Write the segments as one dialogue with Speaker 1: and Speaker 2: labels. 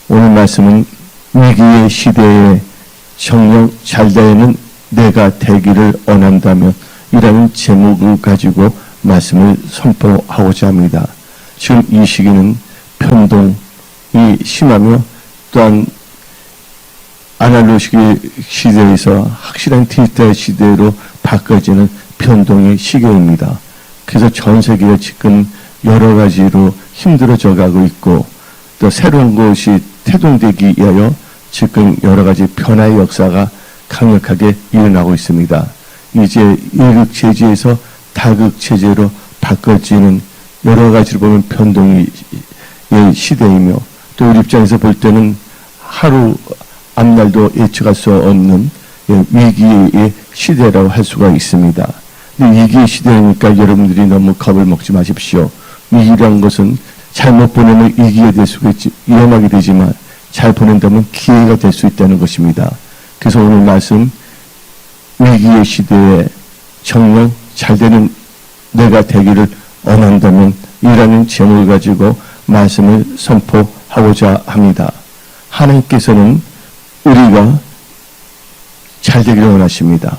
Speaker 1: 오늘 말씀은 위기의 시대에 정녕 잘되는 내가 되기를 원한다면 이라는 제목을 가지고 말씀을 선포하고자 합니다. 지금 이 시기는 변동이 심하며 또한 아날로그 시대에서 확실한 디지털 시대로 바꿔지는 변동의 시기입니다. 그래서 전 세계가 지금 여러 가지로 힘들어져 가고 있고 또 새로운 것이 태동되기 위하여 지금 여러 가지 변화의 역사가 강력하게 일어나고 있습니다. 이제 일극 체제에서 다극 체제로 바꿔지는 여러 가지로 보면 변동의 시대이며 또 우리 입장에서 볼 때는 하루 앞날도 예측할 수 없는 위기의 시대라고 할 수가 있습니다. 근데 위기의 시대니까 여러분들이 너무 겁을 먹지 마십시오. 위기란 것은 잘못 보내면 위기가 될 수가 있지, 위험하게 되지만 잘 보낸다면 기회가 될 수 있다는 것입니다. 그래서 오늘 말씀 위기의 시대에 정녕 잘되는 내가 되기를 원한다면 이라는 제목을 가지고 말씀을 선포하고자 합니다. 하나님께서는 우리가 잘되기를 원하십니다.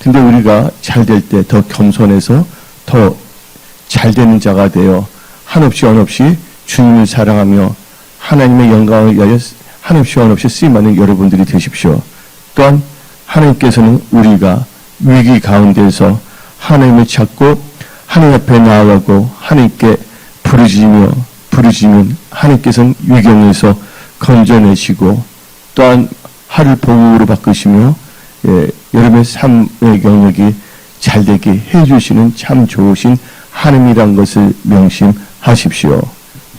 Speaker 1: 근데 우리가 잘될 때 더 겸손해서 더 잘되는 자가 되어 한없이 원없이 주님을 사랑하며 하나님의 영광을 위하여 한없이 원없이 쓰임받는 여러분들이 되십시오. 또한 하나님께서는 우리가 위기 가운데서 하나님을 찾고 하나님 앞에 나아가고 하나님께 부르짖으면 하나님께서는 위경에서 건져내시고 또한 하를 복으로 바꾸시며 여러분의 삶의 경력이 잘되게 해주시는 참 좋으신 하나님이란 것을 명심하십시오.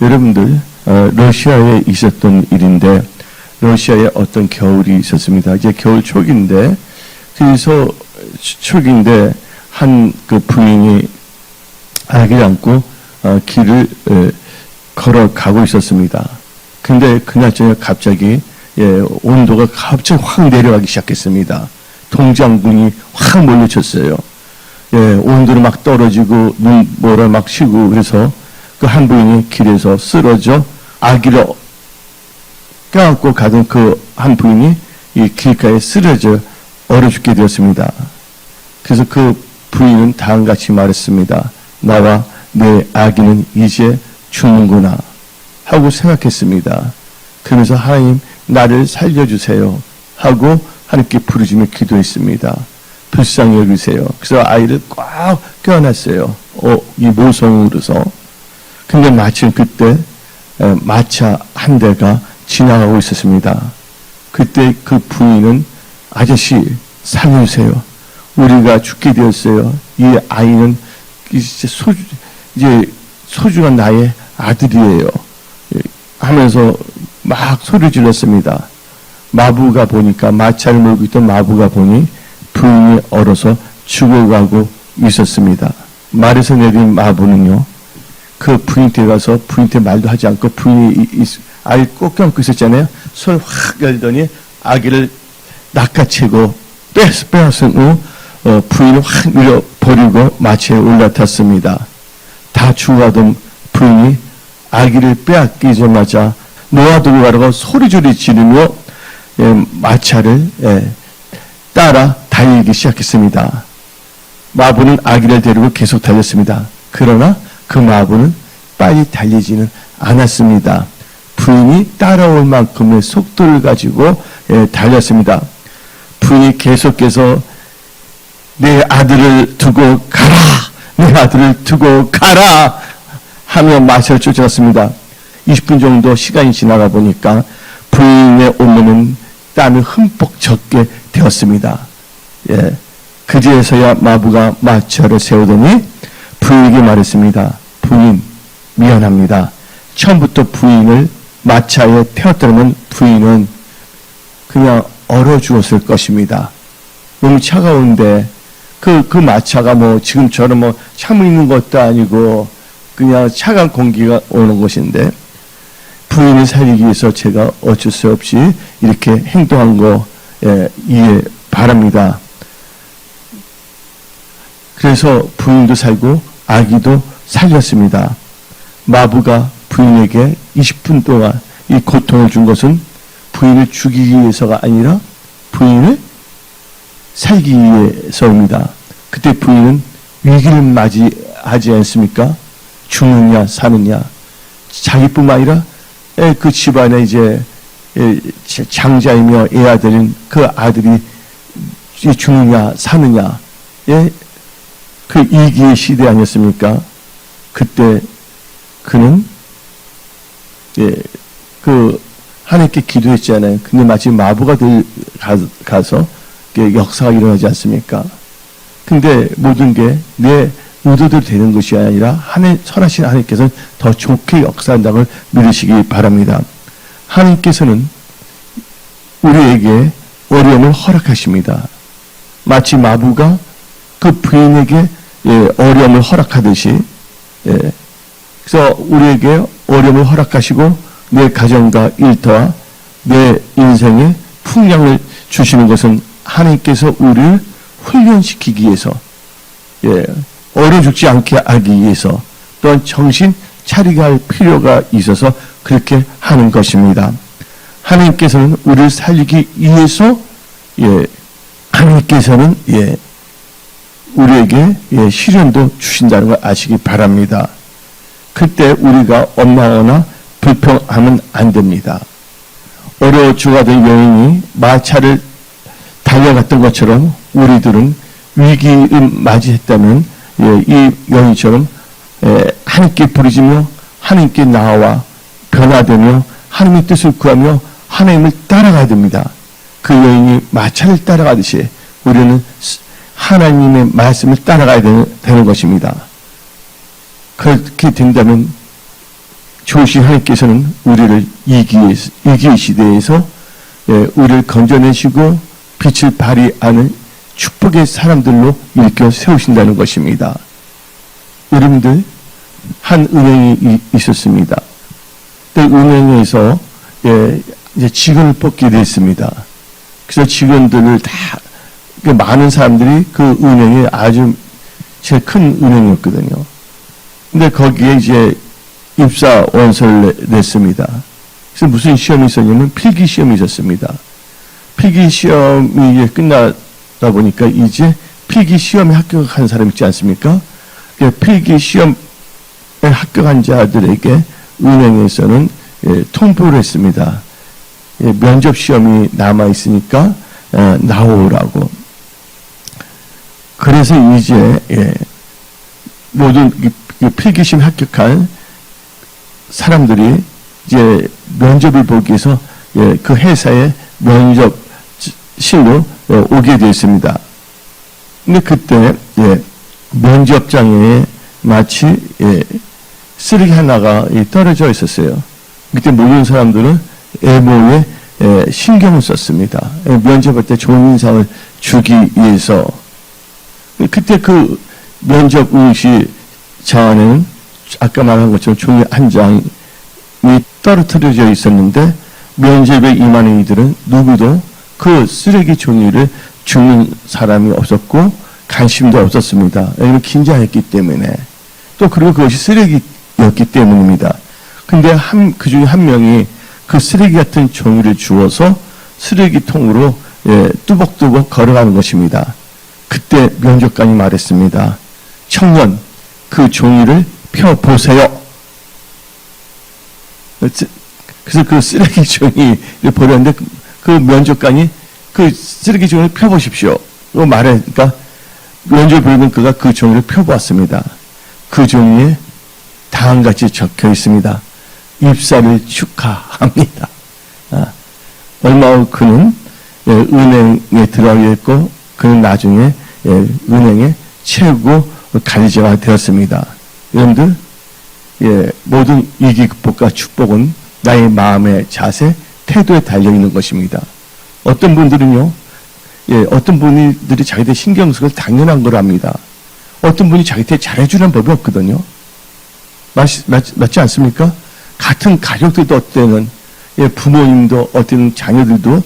Speaker 1: 여러분들 러시아에 있었던 일인데 러시아에 어떤 겨울이 있었습니다. 이제 겨울 초기인데 그래서 초기인데 한 그 부인이 아기를 안고 길을 걸어가고 있었습니다. 근데 그날 저녁 갑자기 온도가 갑자기 확 내려가기 시작했습니다. 동장군이 확 몰려쳤어요. 온도는 막 떨어지고 눈보라 막 쉬고 그래서 그 한 부인이 길에서 쓰러져 아기를 껴안고 가던 그 한 부인이 이 길가에 쓰러져 얼어 죽게 되었습니다. 그래서 그 부인은 다음같이 말했습니다. 나와 내 아기는 이제 죽는구나 하고 생각했습니다. 그러면서 하나님 나를 살려주세요 하고 하나님께 부르짖으며 기도했습니다. 불쌍히 여기세요. 그래서 아이를 꽉 껴안았어요. 이 모성으로서. 근데 마침 그때 마차 한 대가 지나가고 있었습니다. 그때 그 부인은 아저씨 살려주세요. 우리가 죽게 되었어요. 이 아이는 이제 소중한 나의 아들이에요. 하면서 막 소리 질렀습니다. 마부가 보니까 마차를 몰고 있던 마부가 보니 부인이 얼어서 죽어가고 있었습니다. 말에서 내린 마부는요. 그 부인한테 가서 부인한테 말도 하지 않고 부인이 아이 꼭 껴안고 있었잖아요. 손을 확 열더니 아기를 낚아채고 빼앗은 후 부인을 확 밀어버리고 마차에 올라탔습니다. 다 죽어가던 부인이 아기를 빼앗기자마자 놓아두고 가라고 소리조리 지르며 마차를 따라 달리기 시작했습니다. 마부는 아기를 데리고 계속 달렸습니다. 그러나 그 마부는 빨리 달리지는 않았습니다. 부인이 따라올 만큼의 속도를 가지고 달렸습니다. 부인이 계속해서 내 아들을 두고 가라! 내 아들을 두고 가라! 하며 마차를 쫓아갔습니다. 20분 정도 시간이 지나가 보니까 부인의 온몸은 땀이 흠뻑 젖게 되었습니다. 그제서야 마부가 마차를 세우더니 부인에게 말했습니다. 부인, 미안합니다. 처음부터 부인을 마차에 태웠다면 부인은 그냥 얼어 죽었을 것입니다. 너무 차가운데 그 마차가 지금처럼 참을 있는 것도 아니고 그냥 차가운 공기가 오는 것인데 부인을 살리기 위해서 제가 어쩔 수 없이 이렇게 행동한 거 이해 바랍니다. 그래서 부인도 살고 아기도 살렸습니다. 마부가 부인에게 20분 동안 이 고통을 준 것은 부인을 죽이기 위해서가 아니라 부인을 살기 위해서입니다. 그때 부인은 위기를 맞이하지 않습니까? 죽느냐 사느냐. 자기뿐만 아니라 그 집안에 이제 장자이며 애아들인 그 아들이 죽느냐 사느냐 그 이기의 시대 아니었습니까? 그때 그는 그 하나님께 기도했잖아요. 근데 마치 마부가 가서 역사가 일어나지 않습니까? 근데 모든 게 내 의도대로 되는 것이 아니라 선하신 하나님께서는 더 좋게 역사한다는 걸 믿으시기 바랍니다. 하나님께서는 우리에게 어려움을 허락하십니다. 마치 마부가 그 부인에게 어려움을 허락하듯이 그래서 우리에게 어려움을 허락하시고 내 가정과 일터와 내 인생에 풍량을 주시는 것은 하나님께서 우리를 훈련시키기 위해서 어려 죽지 않게 하기 위해서 또한 정신 차리게 할 필요가 있어서 그렇게 하는 것입니다. 하나님께서는 우리를 살리기 위해서 하나님께서는 우리에게 시련도 주신다는 걸 아시기 바랍니다. 그때 우리가 원망하거나 불평하면 안 됩니다. 어려워 죽어가던 여인이 마차를 달려갔던 것처럼 우리들은 위기를 맞이했다면 이 여인처럼 하나님께 부르짖며 하나님께 나와 변화되며 하나님의 뜻을 구하며 하나님을 따라가야 됩니다. 그 여인이 마차를 따라가듯이 우리는 하나님의 말씀을 따라가야 되는 것입니다. 그렇게 된다면 좋으신 하나님께서는 우리를 위기의 시대에서 우리를 건져내시고 빛을 발휘하는 축복의 사람들로 일으켜 세우신다는 것입니다. 여러분들 한 은행이 있었습니다. 그 은행에서 이제 직원을 뽑게 됐습니다. 그래서 직원들을 다 많은 사람들이 그 은행에 아주 제일 큰 은행이었거든요. 근데 거기에 이제 입사 원서를 냈습니다. 그래서 무슨 시험이 있었냐면 필기 시험이 있었습니다. 필기 시험이 끝나다 보니까 이제 필기 시험에 합격한 사람 있지 않습니까? 필기 시험에 합격한 자들에게 은행에서는 통보를 했습니다. 면접 시험이 남아 있으니까 나오라고. 그래서 이제 모든 필기 시험 합격한 사람들이 이제 면접을 보기 위해서 그 회사에 면접실로 오게 되었습니다. 근데 그때 면접장에 마치 쓰레기 하나가 떨어져 있었어요. 그때 모든 사람들은 애모에 신경을 썼습니다. 면접할 때 좋은 인상을 주기 위해서. 그때 그 면접 응시장 안에는 아까 말한 것처럼 종이 한 장이 떨어뜨려져 있었는데 면접에 임하는 이들은 누구도 그 쓰레기 종이를 주는 사람이 없었고 관심도 없었습니다. 왜냐하면 긴장했기 때문에 또 그리고 그것이 쓰레기였기 때문입니다. 근데 그 중에 한 명이 그 쓰레기 같은 종이를 주워서 쓰레기통으로 뚜벅뚜벅 걸어가는 것입니다. 그때 면접관이 말했습니다. 청년, 그 종이를 펴보세요. 그래서 그 쓰레기 종이를 버렸는데 그 면접관이 그 쓰레기 종이를 펴보십시오. 그 말하니까 면접 보는 그가 그 종이를 펴보았습니다. 그 종이에 다음같이 적혀 있습니다. 입사를 축하합니다. 얼마 후 그는 은행에 들어가게 됐고 그는 나중에 은행의 최고 관리자가 되었습니다. 여러분들 모든 위기 극복과 축복은 나의 마음의 자세, 태도에 달려있는 것입니다. 어떤 분들은요, 어떤 분들이 자기들 신경 쓰고 당연한 걸 합니다. 어떤 분이 자기한테 잘해주는 법이 없거든요. 맞지 않습니까? 같은 가족들도 어때는 부모님도 어떤 자녀들도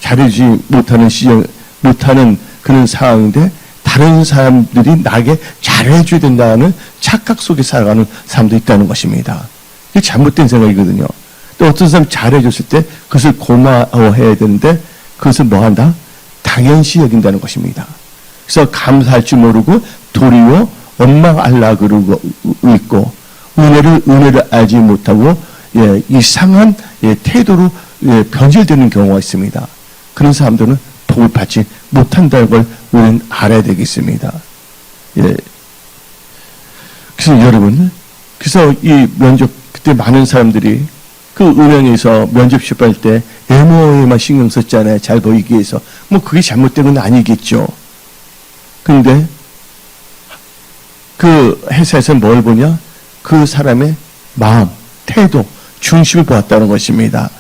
Speaker 1: 잘해주지 못하는 그런 상황인데 다른 사람들이 나에게 잘해줘야 된다는 착각 속에 살아가는 사람도 있다는 것입니다. 이게 잘못된 생각이거든요. 또 어떤 사람 잘해줬을 때 그것을 고마워해야 되는데 그것을 뭐한다? 당연시 여긴다는 것입니다. 그래서 감사할 줄 모르고 도리어 원망하려 그러고 있고 은혜를 알지 못하고 이상한 태도로 변질되는 경우가 있습니다. 그런 사람들은 복을 받지 못한다는 걸 우리는 알아야 되겠습니다. 그래서 여러분, 그래서 이 면접 그때 많은 사람들이 그 은행에서 면접 실패할 때 외모에만 신경 썼잖아요. 잘 보이기 위해서. 뭐 그게 잘못된 건 아니겠죠. 그런데 그 회사에서 뭘 보냐? 그 사람의 마음, 태도, 중심을 보았다는 것입니다.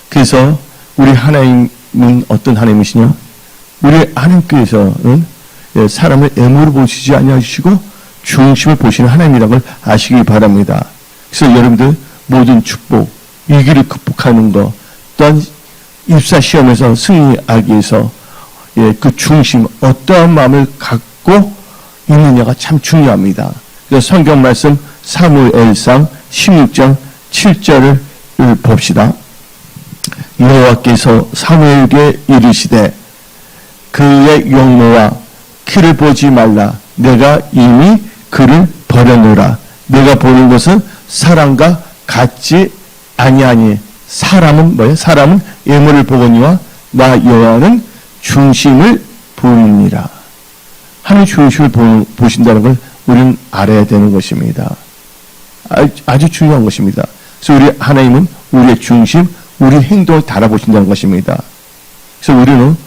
Speaker 1: 그래서 우리 하나님은 어떤 하나님이시냐? 우리 하나님께서는 사람을 외모로 보시지 아니하시고 중심을 보시는 하나님이라는 걸 아시기 바랍니다. 그래서 여러분들 모든 축복, 위기를 극복하는 것, 또한 입사 시험에서 승리하기 위해서 그 중심, 어떠한 마음을 갖고 있느냐가 참 중요합니다. 그래서 성경 말씀 사무엘상 16장 7절을 봅시다. 여호와께서 사무엘에게 이르시되 그의 용모와 키를 보지 말라. 내가 이미 그를 버려놓으라. 내가 보는 것은 사람과 같지 아니하니 사람은 뭐예요? 사람은 외모를 보거니와 나 여호와는 중심을 보느니라. 하나님 중심을 보신다는 걸 우리는 알아야 되는 것입니다. 아주 중요한 것입니다. 그래서 우리 하나님은 우리의 중심, 우리 행동을 달아보신다는 것입니다. 그래서 우리는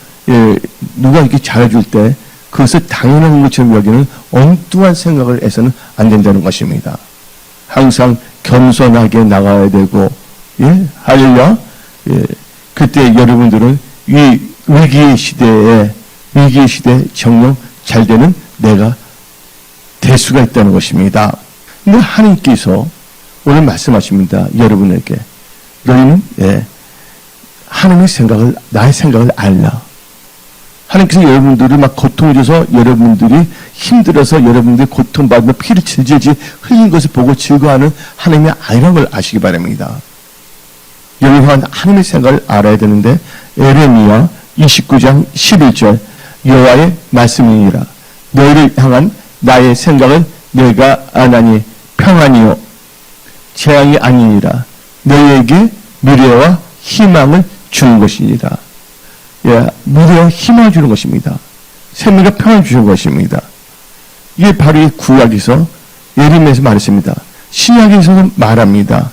Speaker 1: 누가 이렇게 잘해줄 때 그것을 당연한 것처럼 여기는 엉뚱한 생각을 해서는 안 된다는 것입니다. 항상 겸손하게 나가야 되고, 할렐루야. 그때 여러분들은 이 위기의 시대에 정녕 잘 되는 내가 될 수가 있다는 것입니다. 근데 하나님께서 오늘 말씀하십니다. 여러분에게. 너희는, 하나님의 생각을, 나의 생각을 알라. 하나님께서 여러분들을 막 고통을 줘서 여러분들이 힘들어서 여러분들이 고통받으며 피를 질질 흘린 것을 보고 즐거워하는 하나님이 아니라는 걸 아시기 바랍니다. 여러분 향한 하나님의 생각을 알아야 되는데 에레미야 29장 11절 여호와의 말씀이니라. 너희를 향한 나의 생각은 내가 아나니 평안이요 재앙이 아니니라. 너희에게 미래와 희망을 주는 것이니라. 미래와 희망을 주는 것입니다. 생명과 평안을 주는 것입니다. 이게 바로 이 구약에서 예레미야에서 말했습니다. 신약에서는 말합니다.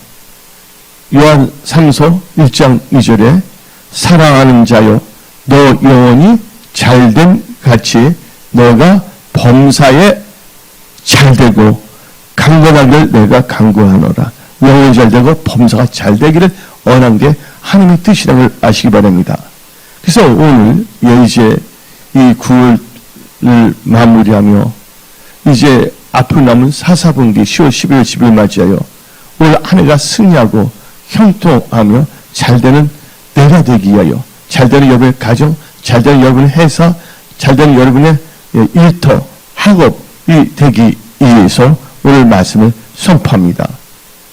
Speaker 1: 요한 3서 1장 2절에 사랑하는 자여 너 영혼이 잘됨 같이 너가 범사에 잘되고 강건하길 내가 강구하노라. 영혼이 잘되고 범사가 잘되기를 원한 게 하나님의 뜻이라는 걸 아시기 바랍니다. 그래서 오늘 이제 이 9월을 마무리하며 이제 앞으로 남은 4, 4분기 10월, 11월, 12월 맞이하여 올 한 해가 승리하고 형통하며 잘되는 내가 되기 위하여 잘되는 여러분의 가정, 잘되는 여러분의 회사, 잘되는 여러분의 일터, 학업이 되기 위해서 오늘 말씀을 선포합니다.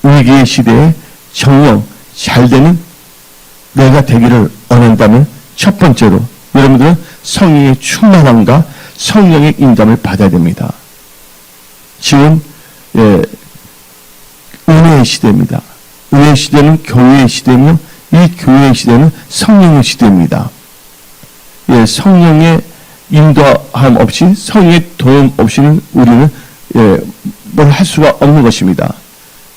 Speaker 1: 위기의 시대에 정령 잘되는 내가 되기를 원한다면 첫 번째로 여러분들은 성령의 충만함과 성령의 인담을 받아야 됩니다. 지금 은혜의 시대입니다. 은혜의 시대는 교회의 시대이며 이 교회의 시대는 성령의 시대입니다. 성령의 인도함 없이 성령의 도움 없이는 우리는 뭘 할 수가 없는 것입니다.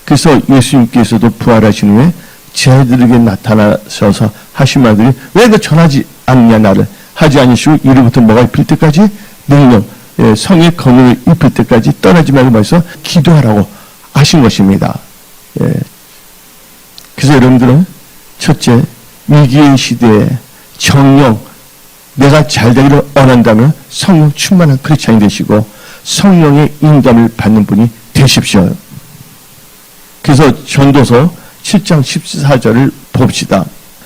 Speaker 1: 그래서 예수님께서도 부활하신 후에 제자들에게 나타나셔서 하신 말들이 왜 너 전하지 않냐 나를 하지 아니시고 이로부터 뭐가 입힐 때까지 능력 성의 검을 입힐 때까지 떠나지 말고 말해서 기도하라고 하신 것입니다. 그래서 여러분들은 첫째 위기의 시대에 정령 내가 잘 되기를 원한다면 성령 충만한 크리스찬이 되시고 성령의 인감을 받는 분이 되십시오. 그래서 전도서 7장 14절을 봅시다.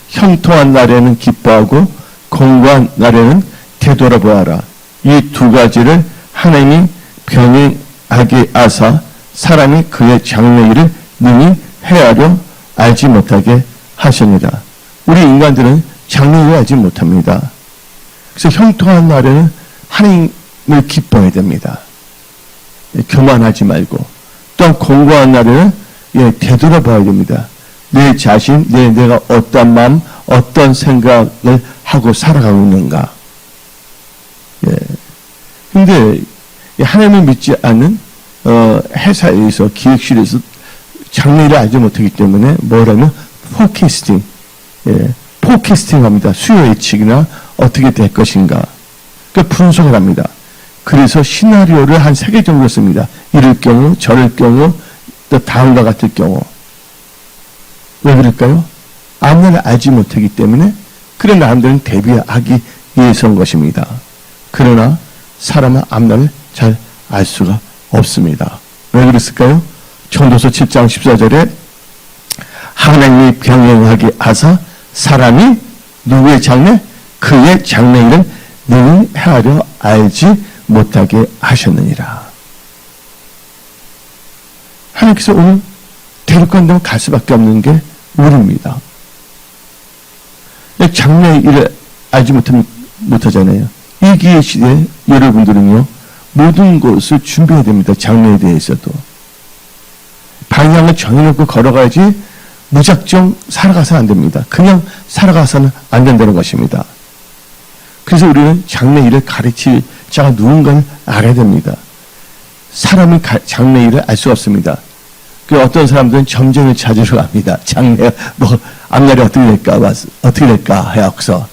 Speaker 1: 형통한 날에는 기뻐하고 공고한 날에는 되돌아보아라. 이 두 가지를 하나님이 병행하게 하사 사람이 그의 장래일을 능히 헤아려 알지 못하게 하셨느니라. 우리 인간들은 장래일을 알지 못합니다. 그래서 형통한 날에는 하나님을 기뻐해야 됩니다. 교만하지 말고. 또한 공고한 날에는 되돌아봐야 됩니다. 내 자신, 내가 어떤 마음, 어떤 생각을 하고 살아가고 있는가. 근데 하나님을 믿지 않는 회사에서, 기획실에서 장래일을 알지 못하기 때문에 뭐라면 포캐스팅, 포캐스팅 합니다. 수요 예측이나 어떻게 될 것인가. 그러니까 분석을 합니다. 그래서 시나리오를 한 3개 정도 씁니다. 이럴 경우, 저럴 경우, 또 다음과 같을 경우. 왜 그럴까요? 앞날을 알지 못하기 때문에 그런 사람들은 대비하기 위해서인 것입니다. 그러나 사람은 앞날을 잘 알 수가 없습니다. 왜 그랬을까요? 전도서 7장 14절에 하나님이 병행하게 하사 사람이 누구의 장래? 그의 장래일은 능히 헤아려 알지 못하게 하셨느니라. 하나님께서 오늘 대륙간다면 갈 수밖에 없는 게 우리입니다. 장래일을 알지 못하잖아요. 이 기회 시대에 여러분들은요, 모든 것을 준비해야 됩니다. 장래에 대해서도. 방향을 정해놓고 걸어가야지 무작정 살아가서는 안 됩니다. 그냥 살아가서는 안 된다는 것입니다. 그래서 우리는 장래일을 가르칠 자가 누군가를 알아야 됩니다. 사람이 장래일을 알 수 없습니다. 그 어떤 사람들은 점쟁이를 찾으러 갑니다. 장래, 앞날이 어떻게 될까 해서.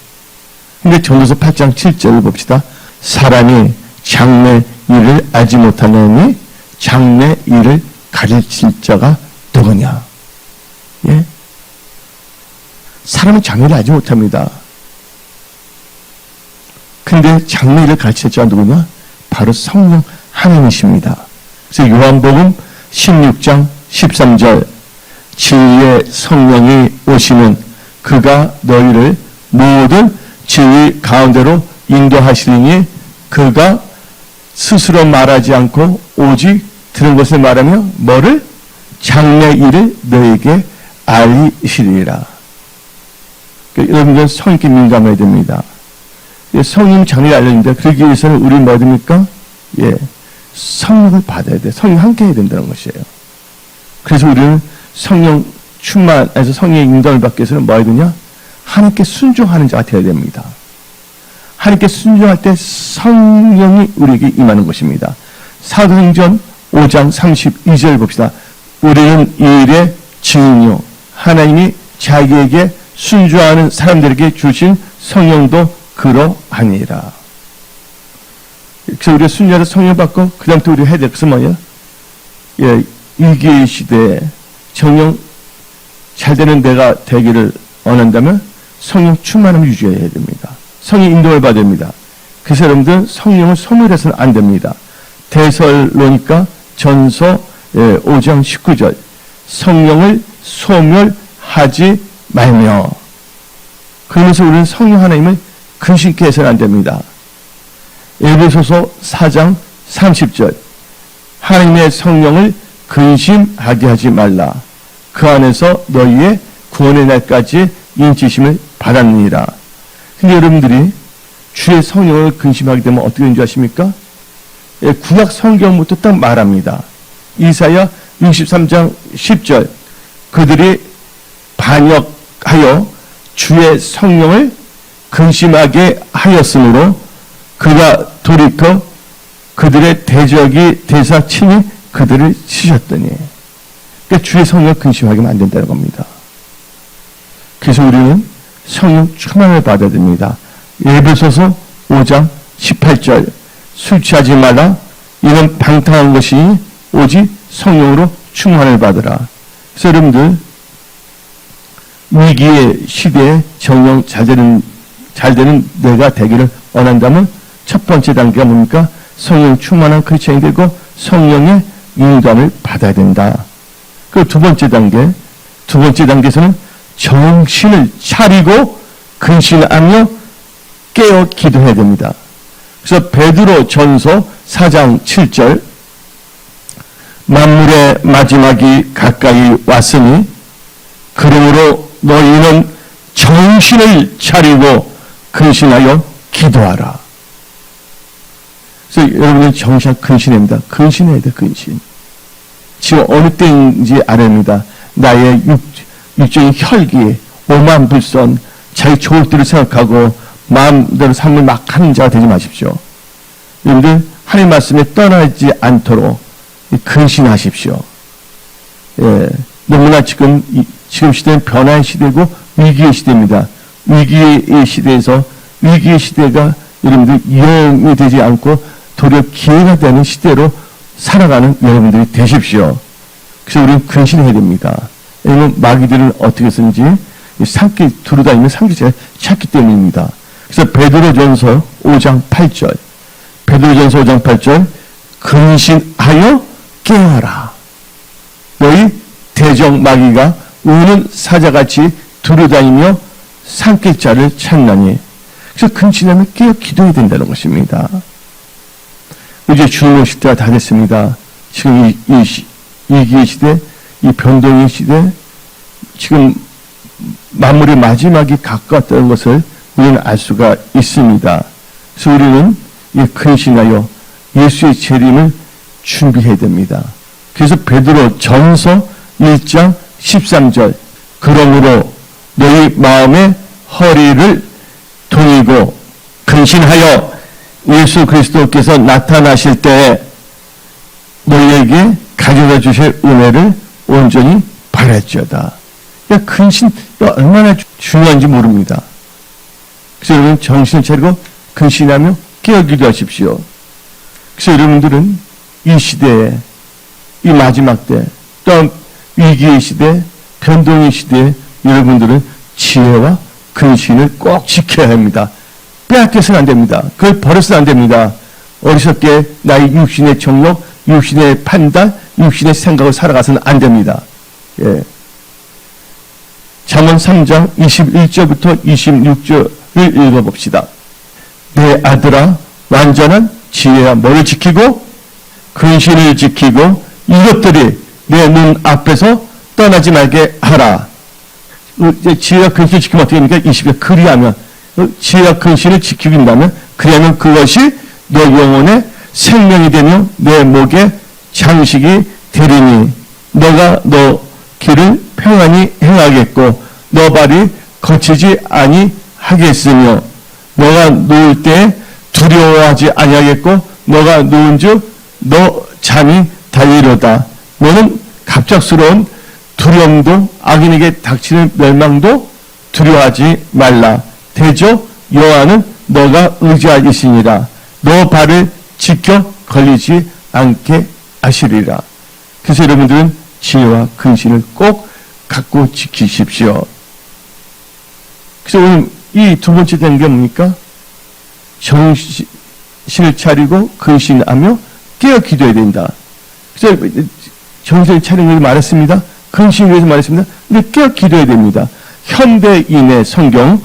Speaker 1: 근데 전도서 8장 7절을 봅시다. 사람이 장래일을 알지 못하느니 장래일을 가르칠 자가 누구냐. 예? 사람은 장래를 알지 못합니다. 근데 장래일을 가르칠 자가 누구냐? 바로 성령 하나님이십니다. 그래서 요한복음 16장 13절 진리의 성령이 오시면 그가 너희를 모든 진리 가운데로 인도하시리니 그가 스스로 말하지 않고 오직 들은 것을 말하며 뭐를? 장래일을 너에게 알리시리라. 그러니까 여러분들은 성령께 민감해야 됩니다. 성령 장래를 알려줍니다. 그러기 위해서는 우리 뭐 됩니까? 성령을 받아야 돼. 성령 함께 해야 된다는 것이에요. 그래서 우리는 성령 충만해서 성령의 인도를 받기 위해서는 뭐 해야 되냐? 하나님께 순종하는 자가 되어야 됩니다. 하나님께 순종할 때 성령이 우리에게 임하는 것입니다. 사도행전 5장 32절 봅시다. 우리는 이 일의 증인이요 하나님이 자기에게 순종하는 사람들에게 주신 성령도 그러하니라. 그래서 우리가 순종해서 성령 받고 그 다음부터 우리가 해야 될 것은 뭐예요? 위기의 시대에 정령 잘 되는 내가 되기를 원한다면 성령 충만함을 유지해야 됩니다. 성령 인도를 받아야 됩니다. 그래서 여러분들 성령을 소멸해서는 안 됩니다. 데살로니가 전서 5장 19절 성령을 소멸하지 말며. 그러면서 우리는 성령 하나님을 근심케 해서는 안 됩니다. 에베소서 4장 30절 하나님의 성령을 근심하게 하지 말라. 그 안에서 너희의 구원의 날까지 인치심을 받았느니라. 근데 여러분들이 주의 성령을 근심하게 되면 어떻게 되는 줄 아십니까? 구약 성경부터 딱 말합니다. 이사야 63장 10절 그들이 반역하여 주의 성령을 근심하게 하였으므로 그가 돌이켜 그들의 대적이 대사 친히 그들을 치셨더니. 그러니까 주의 성령을 근심하게 안 된다는 겁니다. 그래서 우리는 성령 충만을 받아야 됩니다. 에베소서 5장 18절 술 취하지 말라. 이는 방탕한 것이 오직 성령으로 충만을 받으라. 그래서 여러분들 위기의 시대에 정령 잘 되는 내가 되기를 원한다면 첫 번째 단계가 뭡니까? 성령 충만한 크리스천이 되고 성령의 인도함을 받아야 된다. 그 두 번째 단계에서는 정신을 차리고 근신하며 깨어 기도해야 됩니다. 그래서 베드로 전서 4장 7절 만물의 마지막이 가까이 왔으니 그러므로 너희는 정신을 차리고 근신하여 기도하라. 그래서 여러분은 정신 근신합니다. 근신해야 돼, 근신. 지금 어느 때인지 알아냅니다. 나의 육적인 혈기, 오만불선, 자기 좋을 대로 생각하고 마음대로 삶을 막 하는 자가 되지 마십시오. 여러분들 하나님 말씀에 떠나지 않도록 근신하십시오. 예, 너무나 지금 시대는 변화의 시대고 위기의 시대입니다. 위기의 시대에서 위기의 시대가 여러분들 위험이 되지 않고 도리어 기회가 되는 시대로 살아가는 여러분들이 되십시오. 그래서 우리는 근신해야 됩니다. 왜냐하면 마귀들은 어떻게 쓰는지 산길 두루다니면 산길을 찾기 때문입니다. 그래서 베드로전서 5장 8절, 베드로전서 5장 8절, 근신하여 깨어라. 너희 대적 마귀가 우는 사자같이 두루다니며 산길자를 찾나니. 그래서 근신하면 깨어 기도해야 된다는 것입니다. 이제 주님 오실 때가 다 됐습니다. 지금 이 위기의 시대, 이 변동의 시대, 지금 만물의 마지막이 가까웠다는 것을 우리는 알 수가 있습니다. 그래서 우리는 이 근신하여 예수의 재림을 준비해야 됩니다. 그래서 베드로 전서 1장 13절, 그러므로 너희 마음의 허리를 동이고 근신하여 예수 그리스도께서 나타나실 때에 너희에게 가져다 주실 은혜를 온전히 바랄지어다. 근신 얼마나 중요한지 모릅니다. 그래서 여러분 정신을 차리고 근신하며 깨어 기도하십시오. 그래서 여러분들은 이 시대에, 이 마지막 때, 또한 위기의 시대, 변동의 시대에 여러분들은 지혜와 근신을 꼭 지켜야 합니다. 빼앗겨서는 안 됩니다. 그걸 버려서는 안 됩니다. 어리석게 나의 육신의 정욕, 육신의 판단, 육신의 생각을 살아가서는 안 됩니다. 예. 잠언 3장 21절부터 26절을 읽어봅시다. 내 아들아, 완전한 지혜와 뭐를 지키고 근신을 지키고 이것들이 내 눈 앞에서 떠나지 말게 하라. 지혜와 근신을 지키면 어떻게 됩니까? 20절 그리하면, 지혜와 근신을 지키긴다면 그리하면 그것이 너 영혼의 생명이 되며 내 목에 장식이 되리니 너가 너 길을 평안히 행하겠고 너 발이 거치지 아니하겠으며 너가 누울 때 두려워하지 아니하겠고 너가 누운즉 너 잠이 달리로다. 너는 갑작스러운 두려움도 악인에게 닥치는 멸망도 두려워하지 말라. 대저 여호와는 너가 의지하시니라. 너 발을 지켜 걸리지 않게 하시리라. 그래서 여러분들은 지혜와 근신을 꼭 갖고 지키십시오. 그래서 오늘 이 두 번째 된 게 뭡니까? 정신을 차리고 근신하며 깨어 기도해야 된다. 그래서 정신을 차리는 걸 말했습니다. 근신을 위해서 말했습니다. 근데 깨어 기도해야 됩니다. 현대인의 성경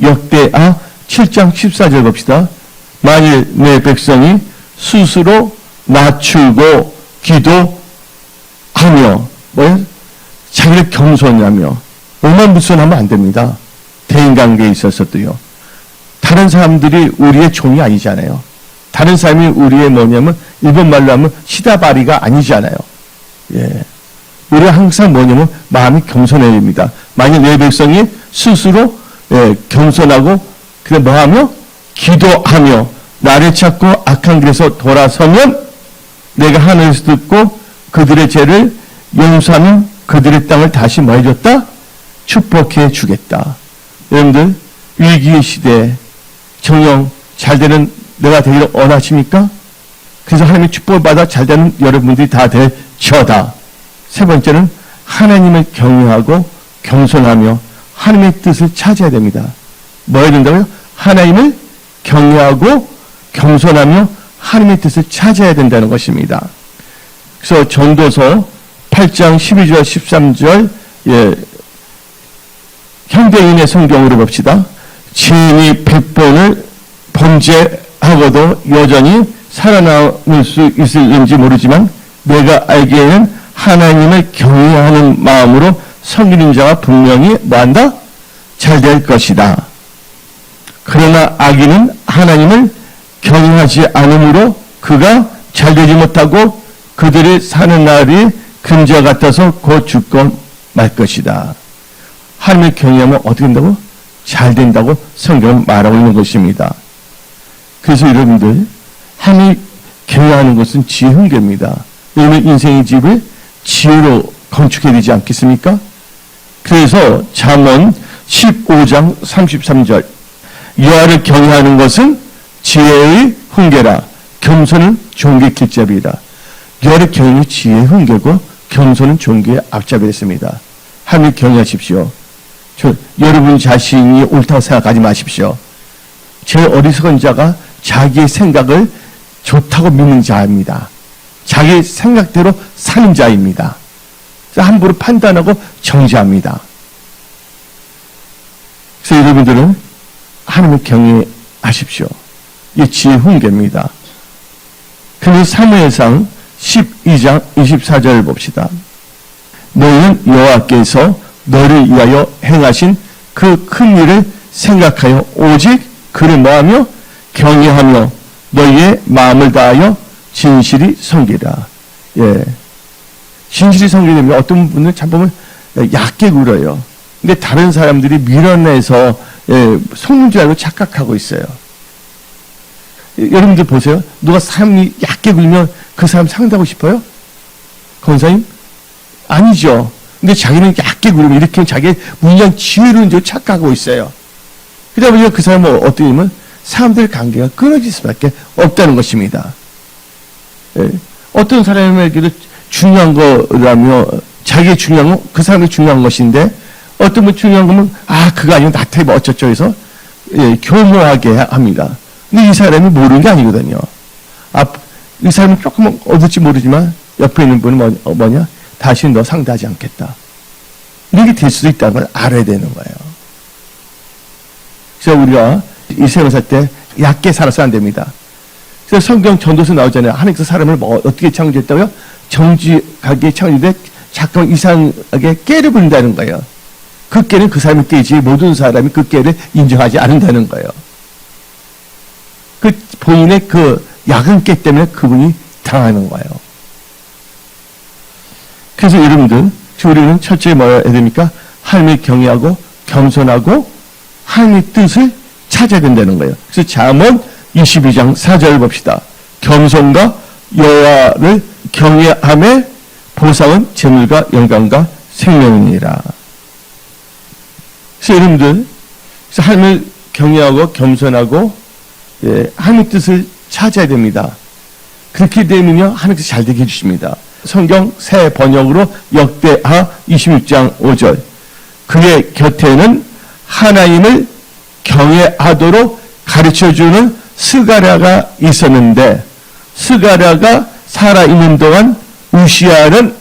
Speaker 1: 역대하 7장 14절 봅시다. 만일 내 백성이 스스로 낮추고 기도하며 자기를 겸손하며 오만불선하면 안 됩니다. 대인관계에 있어서도요. 다른 사람들이 우리의 종이 아니잖아요. 다른 사람이 우리의 뭐냐면 일본말로 하면 시다바리가 아니잖아요. 예. 우리가 항상 뭐냐면 마음이 겸손해야 됩니다. 만약 내 백성이 스스로 겸손하고 그래 뭐하며 기도하며 나를 찾고 악한 길에서 돌아서면 내가 하늘에서 듣고 그들의 죄를 용서하면 그들의 땅을 다시 뭐 해줬다? 축복해 주겠다. 여러분들 위기의 시대에 정령 잘되는 내가 되기를 원하십니까? 그래서 하나님의 축복을 받아 잘되는 여러분들이 다 되셔다. 세 번째는 하나님을 경외하고 겸손하며 하나님의 뜻을 찾아야 됩니다. 뭐 해야 된다고요? 하나님을 경외하고 겸손하며 하나님의 뜻을 찾아야 된다는 것입니다. 그래서 전도서 8장 12절 13절 현대인의 성경으로 봅시다. 죄인이 100번을 범죄하고도 여전히 살아남을 수 있을는지 모르지만 내가 알기에는 하나님을 경외하는 마음으로 섬기는 자가 분명히 뭐한다? 잘 될 것이다. 그러나 악인은 하나님을 경외하지 않으므로 그가 잘 되지 못하고 그들이 사는 날이 근저 같아서 곧 죽고 말 것이다. 하나님을 경외하면 어떻게 된다고? 잘 된다고 성경은 말하고 있는 것입니다. 그래서 여러분들, 하나님을 경외하는 것은 지혜 훈계입니다. 여러분 인생의 집을 지혜로 건축해야 되지 않겠습니까? 그래서 잠언 15장 33절 여호와를 경외하는 것은 지혜의 훈계라 겸손은 존귀의 길잡이라. 여호와를 경외는 지혜의 훈계고 겸손은 존귀의 앞잡이 됐습니다. 하나님을 경외하십시오. 여러분 자신이 옳다고 생각하지 마십시오. 제일 어리석은 자가 자기의 생각을 좋다고 믿는 자입니다. 자기 생각대로 사는 자입니다. 함부로 판단하고 정죄합니다. 그래서 여러분들은 하나님을 경외하십시오. 이게 지혜 훈계입니다. 그리고 사무엘상 12장 24절을 봅시다. 너희는 여호와께서 너를 위하여 행하신 그 큰 일을 생각하여 오직 그를 뭐하며 경외하며 너희의 마음을 다하여 진실이 섬기라. 예. 진실이 섬기려면 어떤 분은 참 보면 얕게 굴어요. 근데 다른 사람들이 밀어내서 속는 줄 알고 착각하고 있어요. 여러분들 보세요. 누가 사람이 얕게 굴면 그 사람 상대하고 싶어요? 권사님? 아니죠. 근데 자기는 얕게 굴으면 이렇게 자기 물량 지혜로운 줄 착각하고 있어요. 그러다 보니까 그 사람은 어떻게 되면 사람들 관계가 끊어질 수밖에 없다는 것입니다. 예. 어떤 사람에게도 중요한 거라며 자기의 중요한 거, 그 사람이 중요한 것인데 어떤 분 중요한 거면 그거 아니면 나한테 뭐 어쩌죠 해서 교묘하게 합니다. 근데 이 사람이 모르는 게 아니거든요. 이 사람은 조금 어딜지 모르지만 옆에 있는 분은 뭐냐? 다시는 너 상대하지 않겠다. 이렇게 될 수도 있다는 걸 알아야 되는 거예요. 그래서 우리가 이 세상을 살 때 얕게 살아서 안 됩니다. 그래서 성경 전도서 나오잖아요. 하나님께서 사람을 어떻게 창조했다고요? 정직하게 창조돼 잠깐 이상하게 깨를 부린다는 거예요. 그 깨는 그 사람이 깨지 모든 사람이 그 깨를 인정하지 않는다는 거예요. 그 본인의 그 약은 깨 때문에 그분이 당하는 거예요. 그래서 여러분들, 우리는 첫째 뭐 해야 됩니까? 하나님을 경외하고 겸손하고 하나님의 뜻을 찾아야 된다는 거예요. 그래서 잠언 22장 4절을 봅시다. 겸손과 여호와를 경외함의 보상은 재물과 영광과 생명이니라. 그래서 여러분들, 그래서 하나님을 경외하고 겸손하고 하나님의 뜻을 찾아야 됩니다. 그렇게 되면요 하나님께서 잘 되게 해주십니다. 성경 새 번역으로 역대하 26장 5절 그의 곁에는 하나님을 경외하도록 가르쳐주는 스가랴가 있었는데 스가랴가 살아있는 동안 우시아는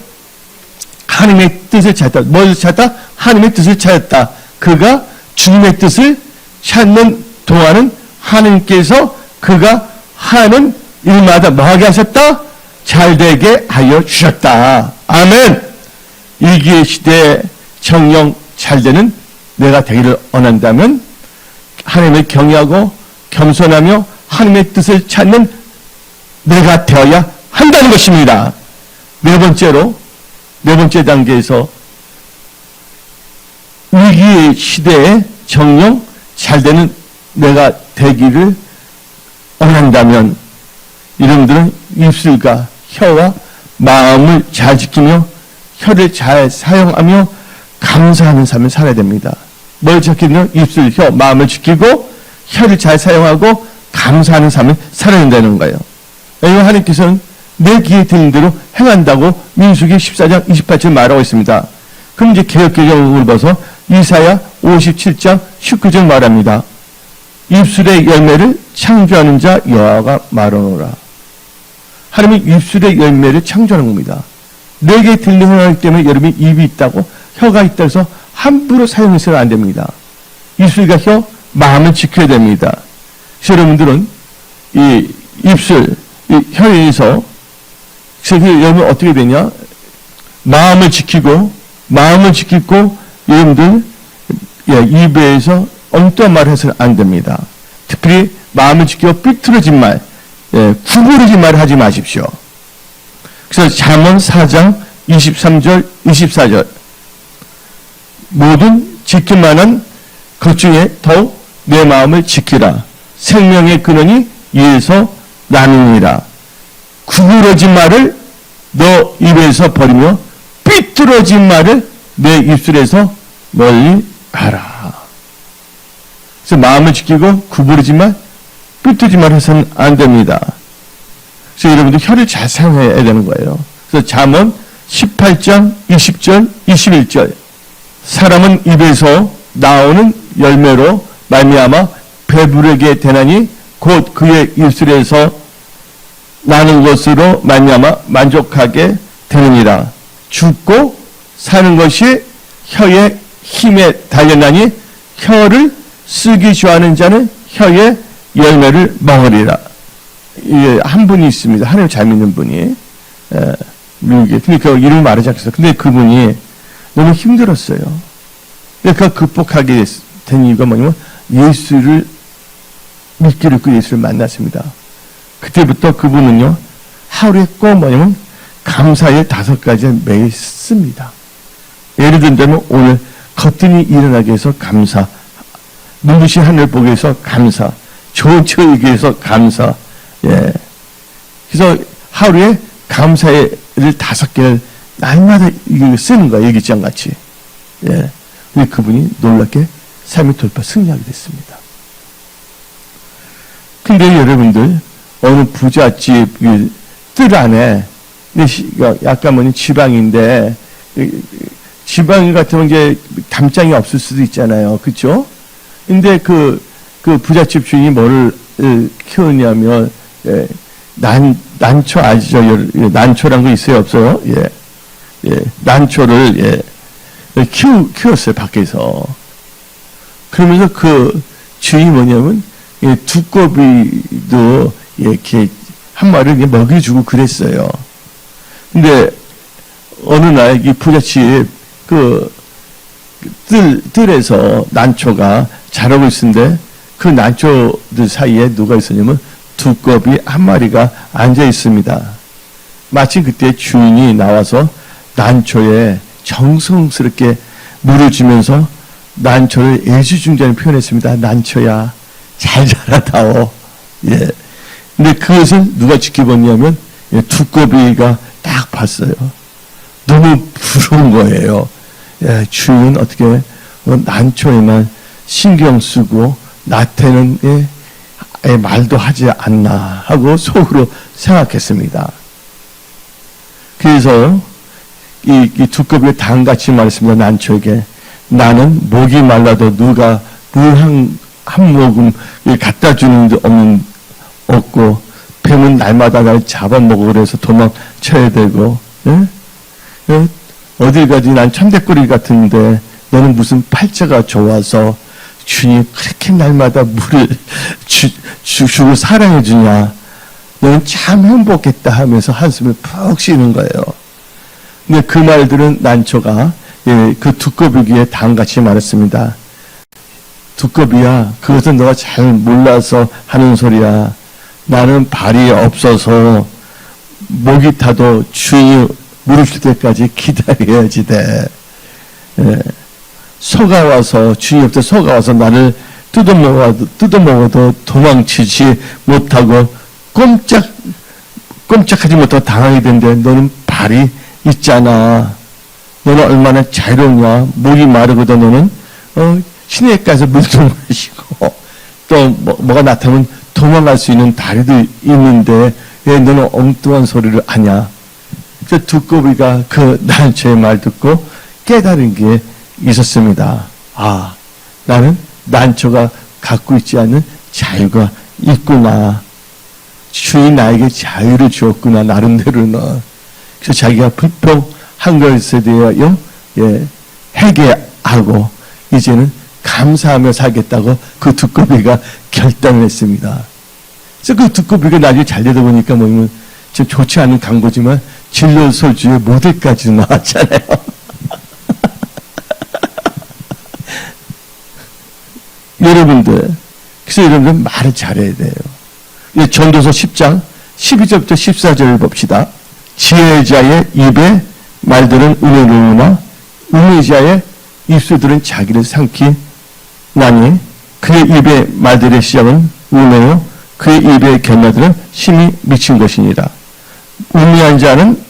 Speaker 1: 하나님의 뜻을 찾았다. 뭘 찾았다? 하나님의 뜻을 찾았다. 그가 주님의 뜻을 찾는 동안은 하나님께서 그가 하는 일마다 뭐하게 하셨다? 잘되게 하여 주셨다. 아멘. 일기의 시대에 정령 잘되는 내가 되기를 원한다면 하나님을 경외하고 겸손하며 하나님의 뜻을 찾는 내가 되어야 한다는 것입니다. 네 번째 단계에서 위기의 시대에 정령 잘되는 내가 되기를 원한다면 여러분들은 입술과 혀와 마음을 잘 지키며 혀를 잘 사용하며 감사하는 삶을 살아야 됩니다. 뭘 지키면 입술, 혀, 마음을 지키고 혀를 잘 사용하고 감사하는 삶을 살아야 된다는 거예요. 하나님께서는 내 귀에 들린 대로 행한다고 민수기 14장 28절 말하고 있습니다. 그럼 이제 개역개정을 봐서 이사야 57장 19절 말합니다. 입술의 열매를 창조하는 자 여호와가 말하노라. 하나님이 입술의 열매를 창조하는 겁니다. 내게 들리는 행하기 때문에 여러분이 입이 있다고 혀가 있다고 해서 함부로 사용해서는 안 됩니다. 입술과 혀, 마음을 지켜야 됩니다. 그래서 여러분들은 이 입술, 이 혀에서 여러분 어떻게 되냐? 마음을 지키고 여러분들 입에서 엉뚱한 말을 해서는 안 됩니다. 특별히 마음을 지키고 삐뚤어진 말, 구부러진 말을 하지 마십시오. 그래서 잠언 4장 23절 24절 모든 지킬 만한 것 중에 더욱 내 마음을 지키라. 생명의 근원이 이에서 나느니라. 구부러진 말을 너 입에서 버리며 삐뚤어진 말을 내 입술에서 멀리 하라. 그래서 마음을 지키고 구부러진 말, 삐뚤어진 말 해서는 안 됩니다. 그래서 여러분들 혀를 잘 사용해야 되는 거예요. 그래서 잠언 18장 20절 21절 사람은 입에서 나오는 열매로 말미암아 배부르게 되나니 곧 그의 입술에서 나는 것으로 말미암아 만족하게 되느니라. 죽고 사는 것이 혀의 힘에 달렸나니 혀를 쓰기 좋아하는 자는 혀의 열매를 먹으리라. 한 분이 있습니다. 하나님 잘 믿는 분이 미국에. 근데 그 이름을 말하지 않겠어요. 근데 그분이 너무 힘들었어요. 그러니까 극복하게 된 이유가 뭐냐면 예수를 믿기를 그 예수를 만났습니다. 그때부터 그분은요 하루에 꼭 뭐냐면 감사의 5가지를 매일 씁니다. 예를 들면 오늘 거뜬히 일어나기 위해서 감사, 눈부신 하늘 보기 위해서 감사, 좋은 처이기 위해서 감사. 그래서 하루에 감사의 5개를 날마다 쓰는 거예요. 일기장같이. 근데 그분이 놀랍게 삶의 돌파 승리하게 됐습니다. 근데 여러분들 어느 부잣집 뜰 안에 약간 뭐니 지방인데 지방 같으면 이제 담장이 없을 수도 있잖아요. 그렇죠? 근데 그 부잣집 주인이 뭐를 키우냐면 난초 아시죠? 난초란 거 있어요? 없어요? 난초를 키웠어요. 밖에서. 그러면서 그 주인이 뭐냐면 두꺼비도 이렇게 한 마리를 먹여주고 그랬어요. 근데 어느 날 이 부잣집 뜰에서 난초가 자라고 있는데 그 난초들 사이에 누가 있었냐면 두꺼비 한 마리가 앉아 있습니다. 마침 그때 주인이 나와서 난초에 정성스럽게 물을 주면서 난초를 애지중지하는 표현했습니다. 난초야 잘 자라다오. 근데 그것을 누가 지켜봤냐면 두꺼비가 딱 봤어요. 너무 부러운 거예요. 주인은 어떻게 난초에만 신경 쓰고 나한테는 말도 하지 않나 하고 속으로 생각했습니다. 그래서 이 두꺼비가 다음같이 말했습니다. 난초에게 나는 목이 말라도 누가 물 한 모금 갖다 주는 데 없고 뱀은 날마다 날 잡아먹어 그래서 도망쳐야 되고 어딜 가지 난 천대꾸리 같은데 너는 무슨 팔자가 좋아서 주님이 그렇게 날마다 물을 주고 사랑해 주냐. 너는 참 행복했다 하면서 한숨을 푹 쉬는 거예요. 근데 그 말들은 난초가 그 두꺼비기에 다음같이 말했습니다. 두꺼비야, 그것은 너가 잘 몰라서 하는 소리야. 나는 발이 없어서 목이 타도 주인이 물을 줄 때까지 기다려야지 돼. 소가 와서 주인이 없을 때 소가 와서 나를 뜯어먹어도 도망치지 못하고 꼼짝하지 못하고 당하게 된데 너는 발이 있잖아. 너는 얼마나 자유롭냐. 목이 마르거든 너는 시내가에서 물도 마시고 또 뭐가 나타나면 도망갈 수 있는 다리도 있는데 왜 너는 엉뚱한 소리를 하냐. 그 두꺼비가 그 난초의 말 듣고 깨달은 게 있었습니다. 아, 나는 난초가 갖고 있지 않는 자유가 있구나. 주인 나에게 자유를 주었구나. 나름대로는. 그래서 자기가 불평한 것에 대하여 회개하고 이제는 감사하며 살겠다고 그 두꺼비가 결단을 했습니다. 그래서 그 두꺼비가 나중에 잘 되다 보니까 뭐냐면 좀 좋지 않은 광고지만 진료소주의 모델까지 나왔잖아요. 여러분들, 그래서 여러분들 말을 잘해야 돼요. 전도서 10장 12절부터 14절을 봅시다. 지혜자의 입에 말들은 은혜로우나 음의자의 입술들은 자기를 삼키나니 그의 입의 말들의 시작은 우매요 그의 입의 견나들은 심히 미친 것이니라. 우미한 자는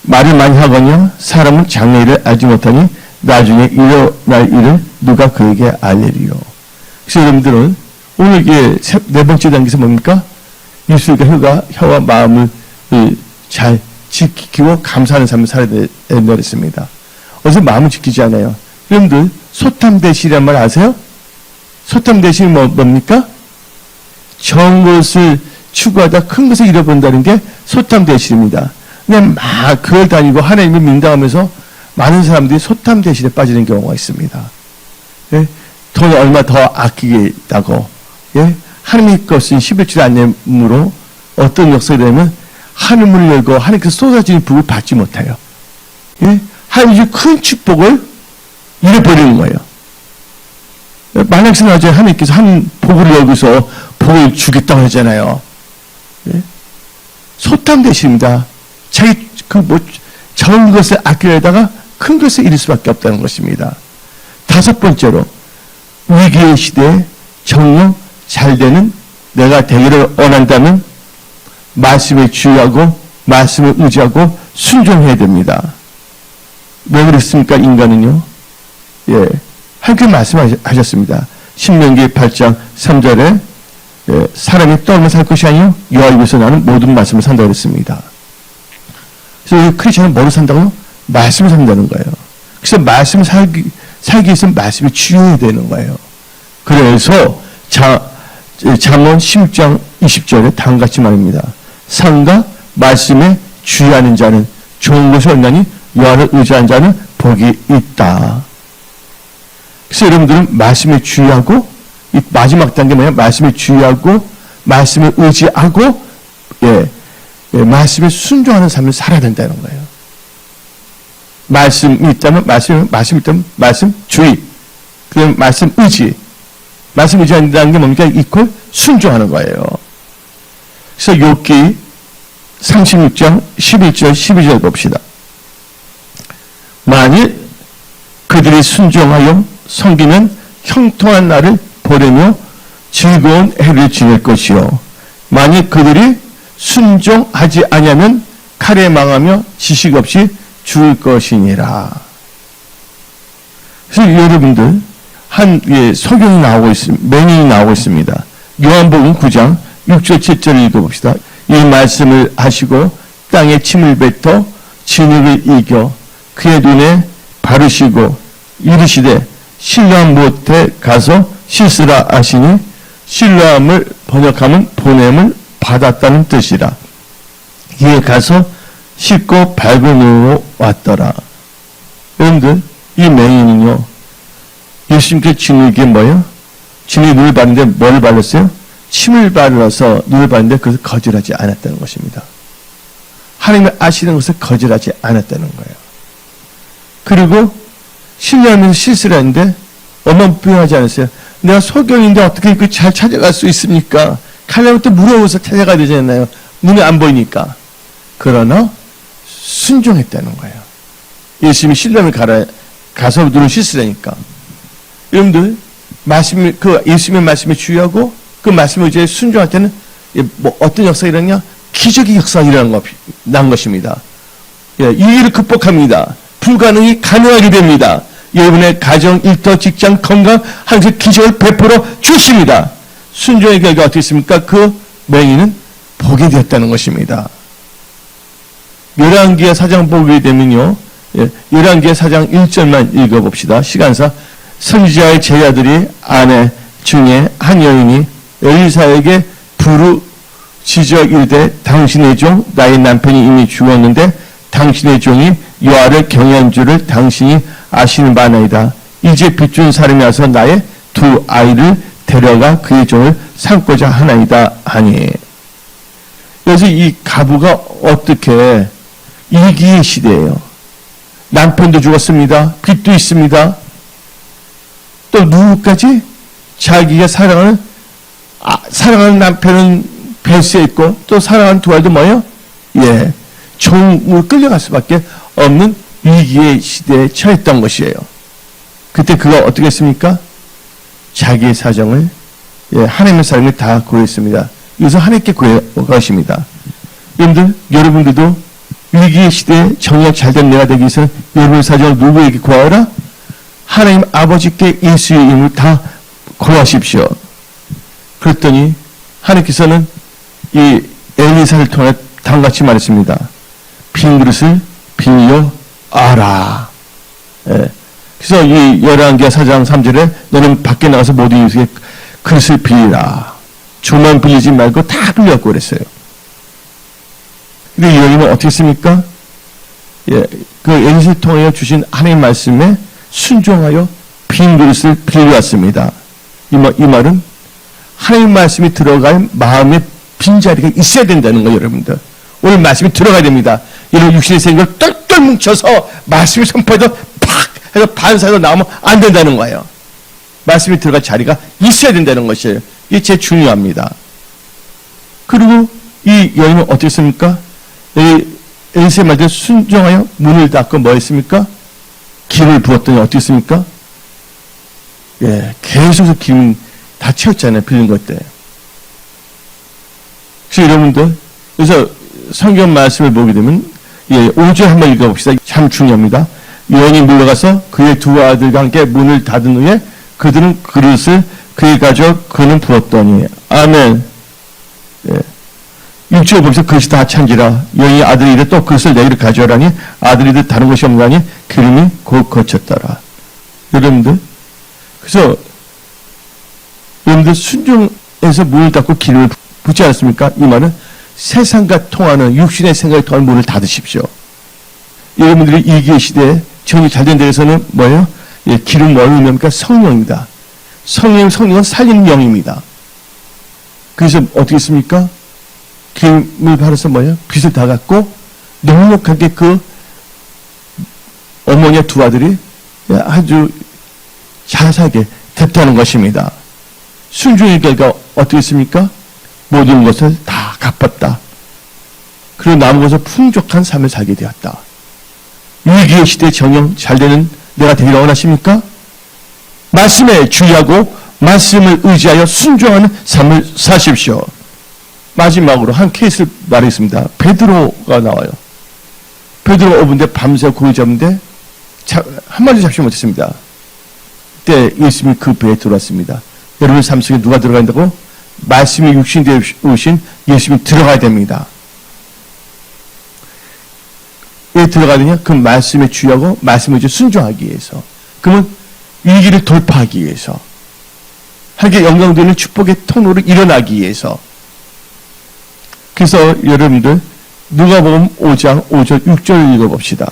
Speaker 1: 말을 많이 하거냐 사람은 장래일을 알지 못하니 나중에 일어날 일을 누가 그에게 알리리요. 그래서 여러분들은 오늘 이게 네 번째 단계에서 뭡니까? 입술과 혀와 마음을 잘 지키고 감사하는 삶을 살아야 된다고 했습니다. 어디서 마음을 지키지 않아요. 여러분들 소탐대실이란 말 아세요? 소탐대실이 뭡니까? 좋은 것을 추구하다 큰 것을 잃어본다는 게 소탐대실입니다. 그냥 막 그걸 다니고 하나님을 민당하면서 많은 사람들이 소탐대실에 빠지는 경우가 있습니다. 예? 돈 얼마 더 아끼겠다고, 예? 하나님의 것은 11줄 안 내므로 어떤 역사가 되면 하늘문을 열고 하나님께서 쏟아지는 복을 받지 못해요. 예? 하나님의 큰 축복을 잃어버리는 거예요. 만약에 나중에 하나님께서 한 복을 여기서 복을 주겠다고 하잖아요. 예? 소탐대실입니다. 자기 적은 것을 아끼려다가 큰 것을 잃을 수밖에 없다는 것입니다. 다섯 번째로 위기의 시대에 정령 잘 되는 내가 되기를 원한다면 말씀에 주의하고 말씀을 의지하고 순종해야 됩니다. 왜 그랬습니까? 인간은요. 예, 하나님께 말씀하셨습니다. 신명기 8장 3절에 예, 사람이 떠오르면 살 것이 아니요 여호와 입에서 나는 모든 말씀을 산다고 했습니다. 그래서 크리스천은 뭐로 산다고요? 말씀을 산다는 거예요. 그래서 말씀을 살기 위해서 말씀이 주의해야 되는 거예요. 그래서 잠언 16장 20절에 다음같이 말입니다. 상과 말씀에 주의하는 자는 좋은 것을 얻나니 여호와를 의지하는 자는 복이 있다. 그래서 여러분들은 말씀에 주의하고 이 마지막 단계 뭐냐? 말씀에 주의하고 말씀에 의지하고 말씀에 순종하는 삶을 살아야 된다는 거예요. 말씀이 있다면 말씀이 있다면 말씀 주의, 그다음 말씀 의지, 말씀 의지한다는 게 뭡니까? 이퀄 순종하는 거예요. 그래서 욥기 36장 11절 12절 봅시다. 만일 그들이 순종하여 섬기면 형통한 날을 보내며 즐거운 해를 지낼 것이요 만일 그들이 순종하지 아니하면 칼에 망하며 지식 없이 죽을 것이니라. 그래서 여러분들 소경이 나오고 있습니다. 맹인이 나오고 있습니다. 요한복음 9장 6절 7절을 읽어봅시다. 이 말씀을 하시고 땅에 침을 뱉어 진흙을 이겨 그의 눈에 바르시고 이르시되 신라함 못에 가서 씻으라 하시니 신라함을 번역하면 보냄을 받았다는 뜻이라. 이에 가서 씻고 밝은 눈으로 왔더라. 여러분들 이 맹인은요 예수님께 진흙이 뭐예요? 진흙에 눈을 바르는데 뭘 발랐어요? 침을 발라서 눈을 바르는데 그것을 거절하지 않았다는 것입니다. 하나님을 아시는 것을 거절하지 않았다는 거예요. 그리고 신뢰하면서 실수를 하는데 얼마나 부유하지 않았어요? 내가 소경인데 어떻게 그 잘 찾아갈 수 있습니까? 가려면 또 무서워서 찾아가야 되잖아요. 눈이 안 보이니까. 그러나 순종했다는 거예요. 예수님이 신뢰하면 가서 눈을 씻으라니까. 여러분들 예수님의 말씀에 주의하고 그 말씀을 이제 순종할 때는 어떤 역사가 일어나냐? 기적의 역사가 일어난 것입니다. 이 일을 극복합니다. 불가능이 가능하게 됩니다. 여러분의 가정, 일터, 직장, 건강 항상 기적을 베풀어 주십니다. 순종의 결과 어떻게 있습니까? 그 맹인은 복이 되었다는 것입니다. 열왕기하 4장 보게 되면요. 열왕기하 4장 1절만 읽어봅시다. 시간사 선지자의 제자들이 아내 중에 한 여인이 엘리사에게 부르짖어 이르되 당신의 종 나의 남편이 이미 죽었는데 당신의 종이 여호와를 경외한 줄을 당신이 아시는 바나이다. 이제 빚준 사람이 와서 나의 두 아이를 데려가 그의 종을 삼고자 하나이다 하니. 그래서 이 가부가 어떻게 이기의 시대예요. 남편도 죽었습니다. 빚도 있습니다. 또 누구까지? 자기가 사랑하는 남편은 배수했고 또 사랑하는 두 아이도 뭐예요? 예, 종으로 끌려갈 수밖에 없는 위기의 시대에 처했던 것이에요. 그때 그가 어떻게 했습니까? 자기의 사정을 하나님의 사랑을 다 구했습니다. 이것을 하나님께 구하십니다. 여러분들도 위기의 시대에 정말 잘된 내가 되기 위해서는 여러분의 사정을 누구에게 구하라? 하나님 아버지께 예수의 이름을 다 구하십시오. 그랬더니 하나님께서는 이 엘리사를 통해 다음같이 말했습니다. 빈 그릇을 빌려와라. 그래서 이 열왕기하 4장 3절에 너는 밖에 나가서 모든 이웃에게 그릇을 빌리라. 조만 빌리지 말고 다 빌려갖고 그랬어요. 근데 이 여인은 어떻게 했습니까? 그 엘리사를 통하여 주신 하나님의 말씀에 순종하여 빈 그릇을 빌려왔습니다. 이 말은 하나님의 말씀이 들어갈 마음의 빈자리가 있어야 된다는 거예요, 여러분들. 오늘 말씀이 들어가야 됩니다. 이런 육신의 생각을 똘똘 뭉쳐서 말씀이 선포해도 팍 해서 반사해서 나오면 안 된다는 거예요. 말씀이 들어갈 자리가 있어야 된다는 것이에요. 이게 제일 중요합니다. 그리고 이 여인은 어떻게 했습니까? 엘리사의 말대로 순종하여 문을 닫고 뭐 했습니까? 기름을 부었더니 어떻게 했습니까? 계속해서 기름 다 채웠잖아요. 빌린 것 때. 그래서 여러분들, 그래서 성경 말씀을 보게 되면 5절 한번 읽어봅시다. 참 중요합니다. 여인이 물러가서 그의 두 아들과 함께 문을 닫은 후에 그들은 그릇을 그에 가져 그는 부었더니 아멘. 6절 보면서 그릇이 다 찬지라 여인이 아들이 이르 또 그릇을 내기를 가져오라니 아들이 이르 다른 것이 없나니 기름이 곧 거쳤더라. 여러분들, 그래서 여러분들 순종해서 문을 닫고 기름을 붓지 않았습니까? 이 말은 세상과 통하는 육신의 생각에 통하는 문을 닫으십시오. 여러분들이 이기의 시대에 정이 잘된 데에서는 뭐예요? 기름 뭐를 의미합니까? 성령입니다. 성령은 살리는 영입니다. 그래서 어떻게 했습니까? 기름을 바라서 뭐예요? 빚을 다 갚고 넉넉하게 그 어머니의 두 아들이 아주 잘 살게 됐다는 것입니다. 순종의 결과 어떻게 했습니까? 모든 것을 다 갚았다. 그리고 남은 것을 풍족한 삶을 살게 되었다. 위기의 시대에 정령 잘 되는 내가 되기를 원하십니까? 말씀에 주의하고 말씀을 의지하여 순종하는 삶을 사십시오. 마지막으로 한 케이스를 말하겠습니다. 베드로가 나와요. 베드로 어부인데 밤새 고기 잡는데 한 마리 잡지 못했습니다. 그때 예수님이 그 배에 들어왔습니다. 여러분 삶 속에 누가 들어간다고? 말씀이 육신이 되신 예수님이 들어가야 됩니다. 왜 들어가느냐? 그 말씀에 주의하고 말씀을 순종하기 위해서. 그러면 위기를 돌파하기 위해서. 하나님께 영광되는 축복의 통로로 일어나기 위해서. 그래서 여러분들 누가복음 5장 5절 6절을 읽어봅시다.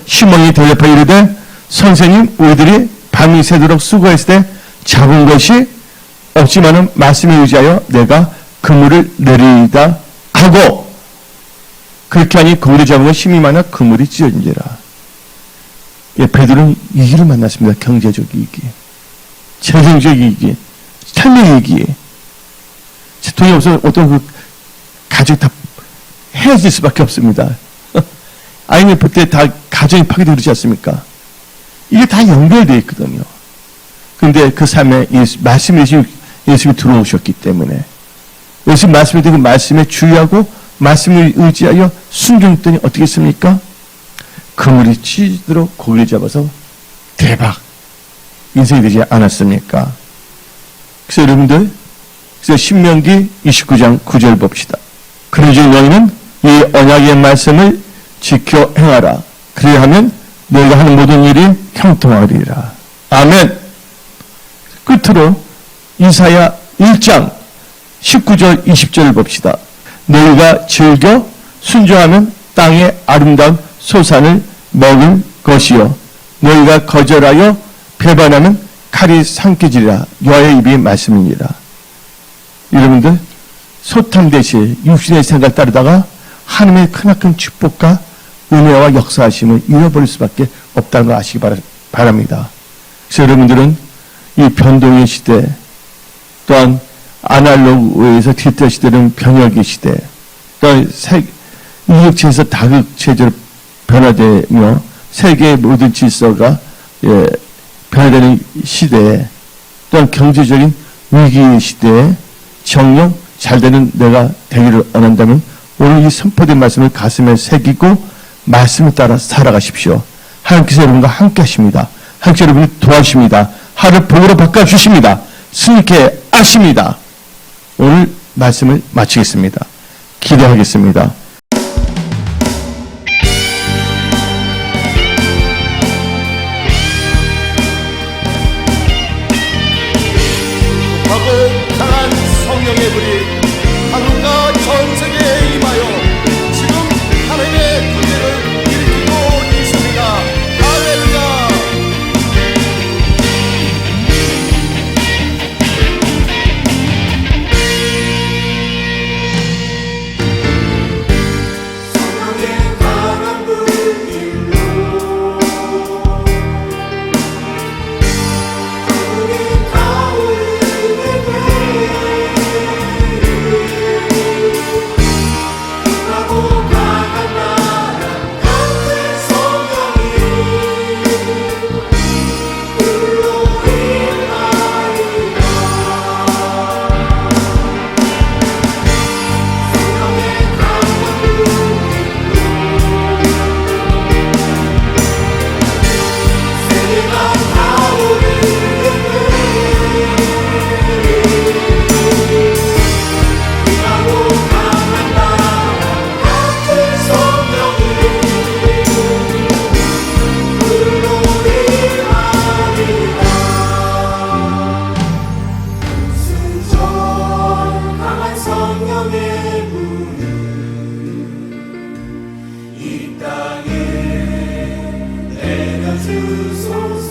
Speaker 1: 시몬이 대답하여 이르되 선생님 우리들이 밤이 새도록 수고했을 때 잡은 것이 없지만은 말씀에 의지하여 내가 그물을 내리이다 하고 그렇게 하니 그물이 잡은 건 힘이 많아 그물이 찢어진지라. 베드로는 위기를 만났습니다. 경제적 위기, 재정적 위기, 삶의 위기. 돈이 없어서 어떤 그 가족이 다 헤어질 수밖에 없습니다. IMF 때 다 가정이 파괴되고 그러지 않습니까? 이게 다 연결되어 있거든요. 그런데 그 삶에 말씀이 예수님이 들어오셨기 때문에 예수님 말씀에 대한 말씀에 주의하고 말씀을 의지하여 순종했더니 어떻게 했습니까? 그물이 찢도록 고기를 잡아서 대박 인생이 되지 않았습니까? 그래서 여러분들, 그래서 신명기 29장 9절 봅시다. 그러지 너희는 이 언약의 말씀을 지켜 행하라. 그리하면 너희가 하는 모든 일이 형통하리라. 아멘. 끝으로 이사야 1장 19절 20절을 봅시다. 너희가 즐겨 순종하면 땅의 아름다운 소산을 먹을 것이요 너희가 거절하여 배반하면 칼이 삼켜지리라. 여호와의 입이 말씀이니라. 여러분들, 소탕되시 육신의 생각을 따르다가 하나님의 크나큰 축복과 은혜와 역사하심을 잃어버릴 수밖에 없다는 걸 아시기 바랍니다. 그래서 여러분들은 이 변동의 시대, 또한 아날로그에서 디지털 시대는 병역의 시대, 또한 이육체에서 다극체제로 변화되며 세계의 모든 질서가 변화되는 시대에, 또한 경제적인 위기의 시대에 정령 잘되는 내가 되기를 원한다면 오늘 이 선포된 말씀을 가슴에 새기고 말씀을 따라 살아가십시오. 하나님께서 여러분과 함께 하십니다. 하나님께서 여러분을 도와주십니다. 하루 복으로 바꿔주십니다. 승리케 하십니다. 오늘 말씀을 마치겠습니다. 기도하겠습니다.
Speaker 2: 강한 성령의 불이 한국과 전 세계에 임하여 지금 하나님의 군대를 일으키고 있습니다. 할렐루야. 성령의 강한 불길로 한국이 타오르게 하고 강한 나라 같은 성령이 불로 임하리라. 성령의 강한 불길로 세계가 타오르게 하고 강한 나라 같은 성령이 불로 임하리라. 순전 강한 성령의 불이 이 땅에 내려주소서.